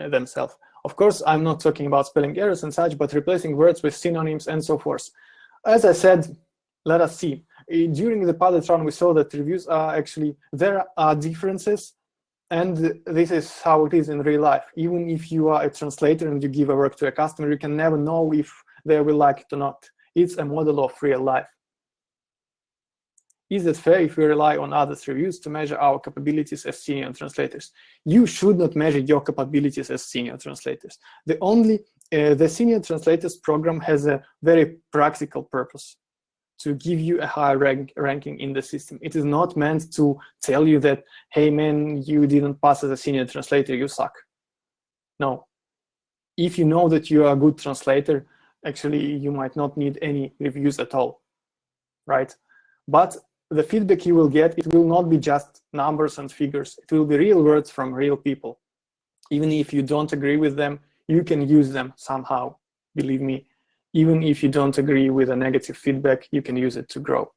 themselves. Of course, I'm not talking about spelling errors and such, but replacing words with synonyms and so forth. As I said, let us see. During the pilot run, we saw that reviews are actually, there are differences, and this is how it is in real life. Even if you are a translator and you give a work to a customer, you can never know if they will like it or not. It's a model of real life. Is it fair if we rely on others' reviews to measure our capabilities as senior translators? You should not measure your capabilities as senior translators. The Senior Translators program has a very practical purpose, to give you a higher ranking in the system. It is not meant to tell you that, hey man, you didn't pass as a senior translator, you suck. No. If you know that you are a good translator, actually you might not need any reviews at all, right? But the feedback you will get, it will not be just numbers and figures. It will be real words from real people. Even if you don't agree with them, you can use them somehow, believe me. Even if you don't agree with a negative feedback, you can use it to grow.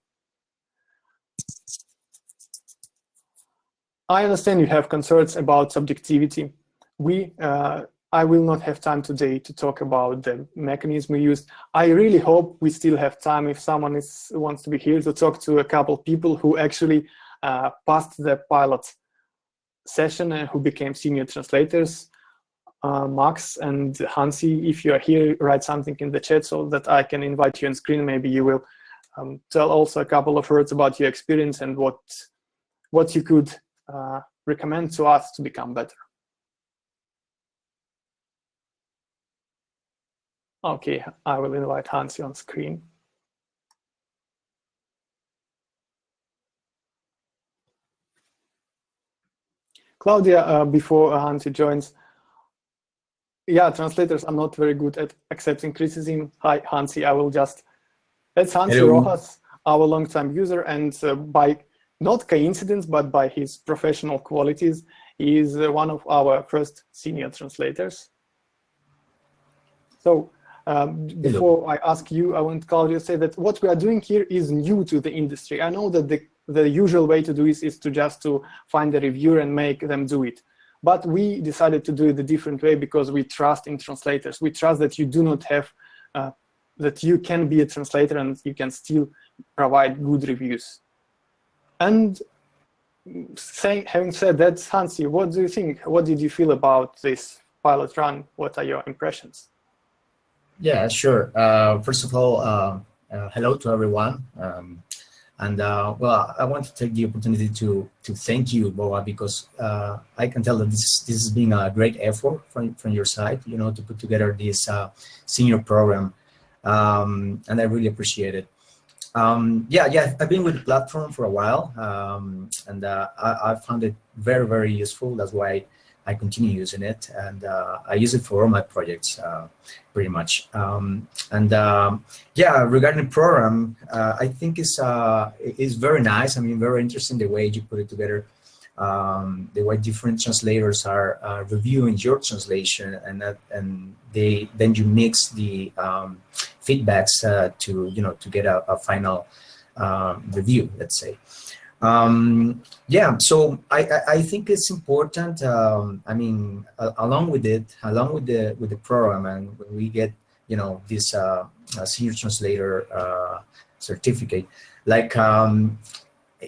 I understand you have concerns about subjectivity. I will not have time today to talk about the mechanism we used. I really hope we still have time, if someone wants to be here, to talk to a couple people who actually passed the pilot session and who became senior translators. Max and Hansi, if you are here, write something in the chat so that I can invite you on screen. Maybe you will tell also a couple of words about your experience and what you could recommend to us to become better. Okay, I will invite Hansi on screen. Claudia, before Hansi joins, yeah, translators are not very good at accepting criticism. Hi, Hansi, I will just, that's Hansi Rojas, our longtime user, and by not coincidence, but by his professional qualities, he is one of our first senior translators. So before I ask you, I want Claudia to say that what we are doing here is new to the industry. I know that the usual way to do this is to just find a reviewer and make them do it. But we decided to do it a different way because we trust in translators. We trust that you do not have, that you can be a translator and you can still provide good reviews. And having said that, Hansi, what do you think? What did you feel about this pilot run? What are your impressions? Yeah, sure. First of all, hello to everyone. Well, I want to take the opportunity to thank you, Boa, because I can tell that this has been a great effort from your side, you know, to put together this senior program, and I really appreciate it. Yeah, I've been with the platform for a while, and I found it very, very useful. That's why I continue using it, and I use it for all my projects, pretty much. Yeah, regarding the program, I think it's very nice. I mean, very interesting the way you put it together, the way different translators are reviewing your translation, and then you mix the feedbacks to get a final review, let's say. Yeah, so I think it's important. I mean, along with the program, and when we get this senior translator certificate, like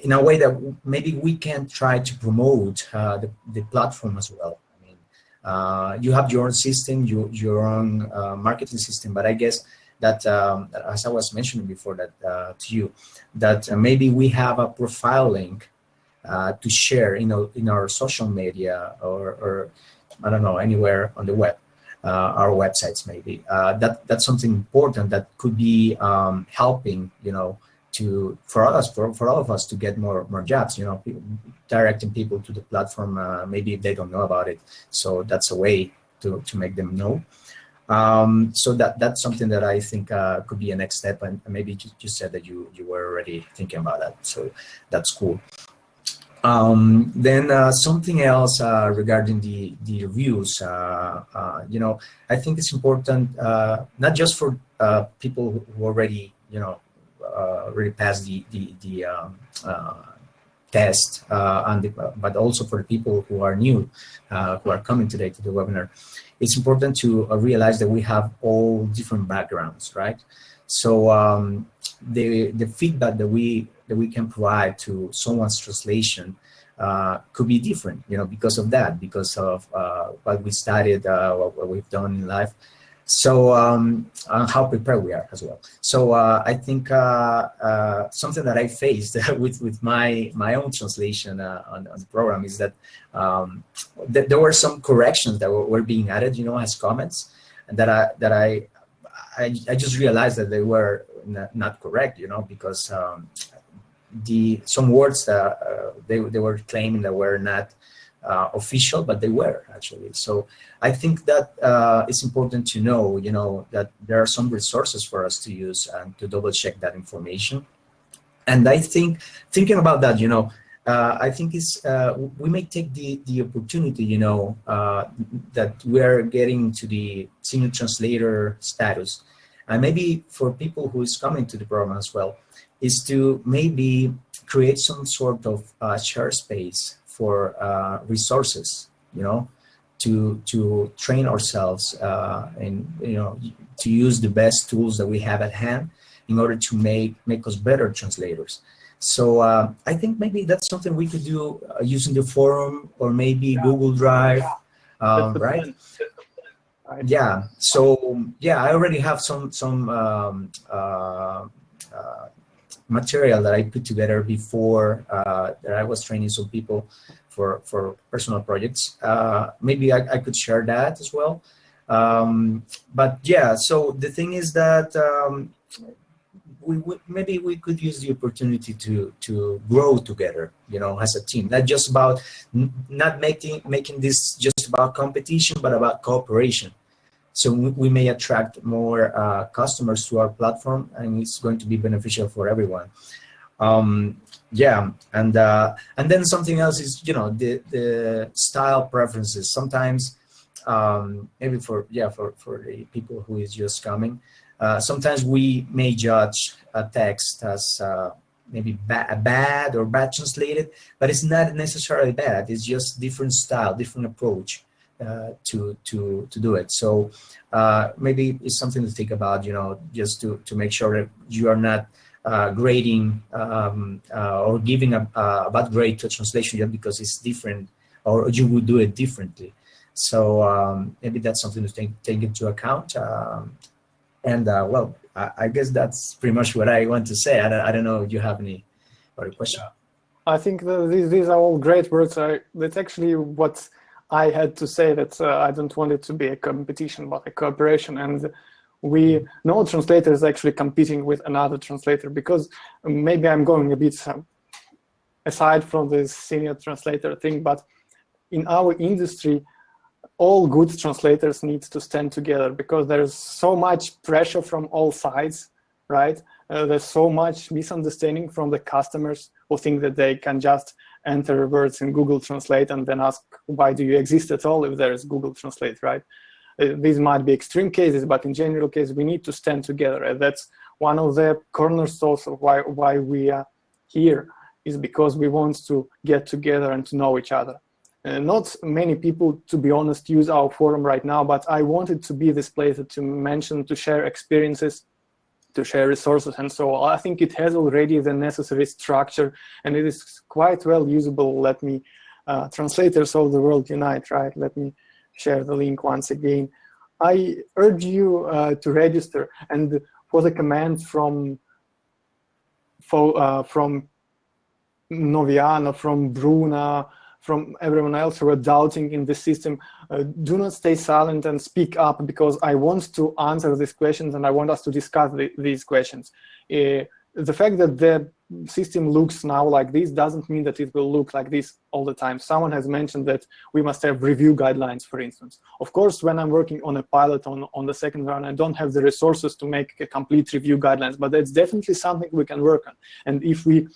in a way that maybe we can try to promote the platform as well. I mean, you have your own system, your own marketing system, but I guess that as I was mentioning before that to you, that maybe we have a profile link to share, in our social media or I don't know, anywhere on the web, our websites maybe. That's something important that could be helping, for all of us to get more jobs, directing people to the platform, maybe if they don't know about it. So that's a way to make them know. So that's something that I think could be a next step, and maybe you said that you were already thinking about that, so that's cool. Then something else regarding the reviews, I think it's important not just for people who already already passed the test, but also for the people who are new, who are coming today to the webinar. It's important to realize that we have all different backgrounds, right? So the feedback that we can provide to someone's translation could be different, because of that, because of what we studied, what we've done in life. So how prepared we are as well. So I think something that I faced with my own translation on the program is that there were some corrections that were being added, as comments, and that I just realized that they were not correct, because some words that they were claiming that were not official, but they were actually. So I think that it's important to know, that there are some resources for us to use and to double check that information. And I think, thinking about that, I think we may take the opportunity, that we are getting to the senior translator status, and maybe for people who is coming to the program as well, is to maybe create some sort of share space for resources, to train ourselves and to use the best tools that we have at hand in order to make us better translators. So I think maybe that's something we could do using the forum or maybe Google Drive, right? Yeah. So yeah, I already have some material that I put together before that I was training some people for personal projects. Maybe I could share that as well. But yeah, so the thing is that maybe we could use the opportunity to grow together, as a team. Not just about not making this just about competition, but about cooperation. So we may attract more customers to our platform, and it's going to be beneficial for everyone. Yeah, and then something else is the style preferences. Sometimes maybe for the people who is just coming. Sometimes we may judge a text as maybe bad or bad translated, but it's not necessarily bad. It's just different style, different approach to do it. So maybe it's something to think about, just to make sure that you are not grading or giving a bad grade to a translation just because it's different, or you would do it differently. So maybe that's something to take into account. And well, I guess that's pretty much what I want to say. I don't know if you have any other question. Yeah. I think these are all great words. That's actually what I had to say, that I don't want it to be a competition, but a cooperation. And we know translator is actually competing with another translator, because maybe I'm going a bit aside from this senior translator thing, but in our industry, all good translators need to stand together, because there's so much pressure from all sides, right? There's so much misunderstanding from the customers who think that they can just enter words in Google Translate and then ask, why do you exist at all if there is Google Translate, right? These might be extreme cases, but in general case, we need to stand together. And that's one of the cornerstones of why we are here, is because we want to get together and to know each other. Not many people, to be honest, use our forum right now, but I wanted to be this place to mention, to share experiences, to share resources, and so on. I think it has already the necessary structure, and it is quite well usable. Let me, translators of the world unite, right? Let me share the link once again. I urge you to register, and for the command from Noviana, from Bruna, from everyone else who are doubting in the system, do not stay silent and speak up, because I want to answer these questions and I want us to discuss these questions. The fact that the system looks now like this doesn't mean that it will look like this all the time. Someone has mentioned that we must have review guidelines, for instance. Of course, when I'm working on a pilot on the second round, I don't have the resources to make a complete review guidelines, but that's definitely something we can work on. And if we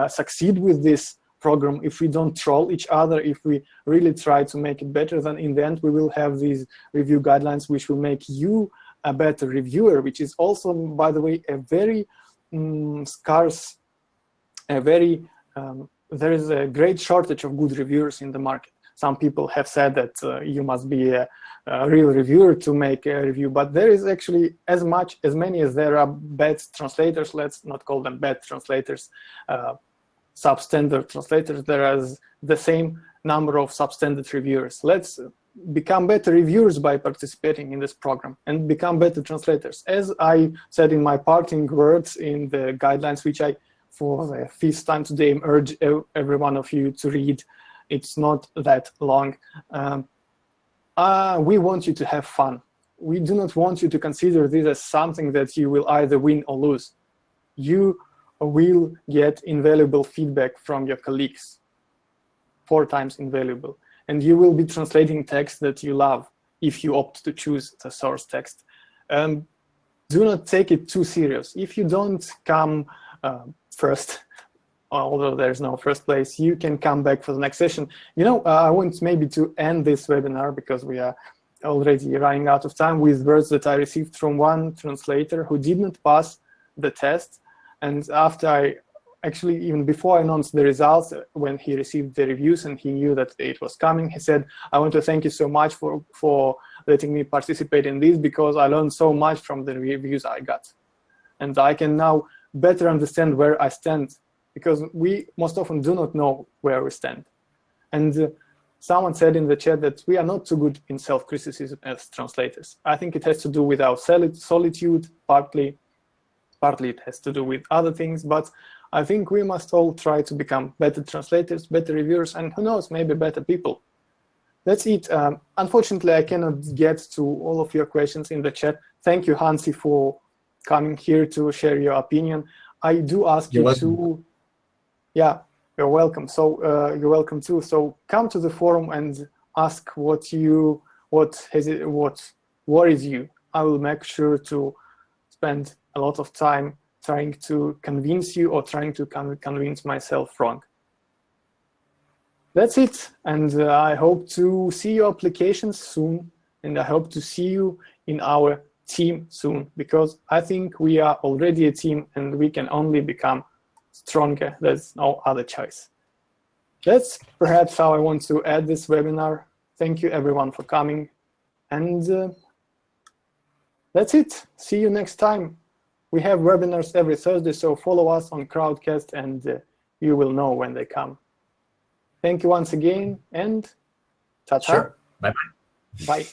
succeed with this program, if we don't troll each other, if we really try to make it better, then in the end we will have these review guidelines which will make you a better reviewer, which is also, by the way, a very scarce, there is a great shortage of good reviewers in the market. Some people have said that you must be a real reviewer to make a review, but there is actually as many as there are bad translators. Let's not call them bad translators, substandard translators. There is the same number of substandard reviewers. Let's become better reviewers by participating in this program and become better translators. As I said in my parting words in the guidelines, which I, for the 5th time today, urge every one of you to read. It's not that long. We want you to have fun. We do not want you to consider this as something that you will either win or lose. you will get invaluable feedback from your colleagues, 4 times invaluable. And you will be translating text that you love if you opt to choose the source text. Do not take it too serious. If you don't come first, although there's no first place, you can come back for the next session. You know, I want maybe to end this webinar, because we are already running out of time, with words that I received from one translator who did not pass the test. And after I, actually even before I announced the results, when he received the reviews and he knew that it was coming, he said, I want to thank you so much for letting me participate in this, because I learned so much from the reviews I got. And I can now better understand where I stand, because we most often do not know where we stand. And someone said in the chat that we are not too good in self-criticism as translators. I think it has to do with our solitude, partly it has to do with other things, but I think we must all try to become better translators, better reviewers, and who knows, maybe better people. That's it. Unfortunately, I cannot get to all of your questions in the chat. Thank you, Hansi, for coming here to share your opinion. I do ask you to, yeah, you're welcome. So you're welcome too. So come to the forum and ask what worries you. I will make sure to spend a lot of time trying to convince you, or trying to convince myself wrong. That's it, and I hope to see your applications soon, and I hope to see you in our team soon, because I think we are already a team and we can only become stronger. There's no other choice. That's perhaps how I want to end this webinar. Thank you everyone for coming, and that's it. See you next time. We have webinars every Thursday, so follow us on Crowdcast and you will know when they come. Thank you once again, and ta-ta. Sure. Bye-bye. Bye.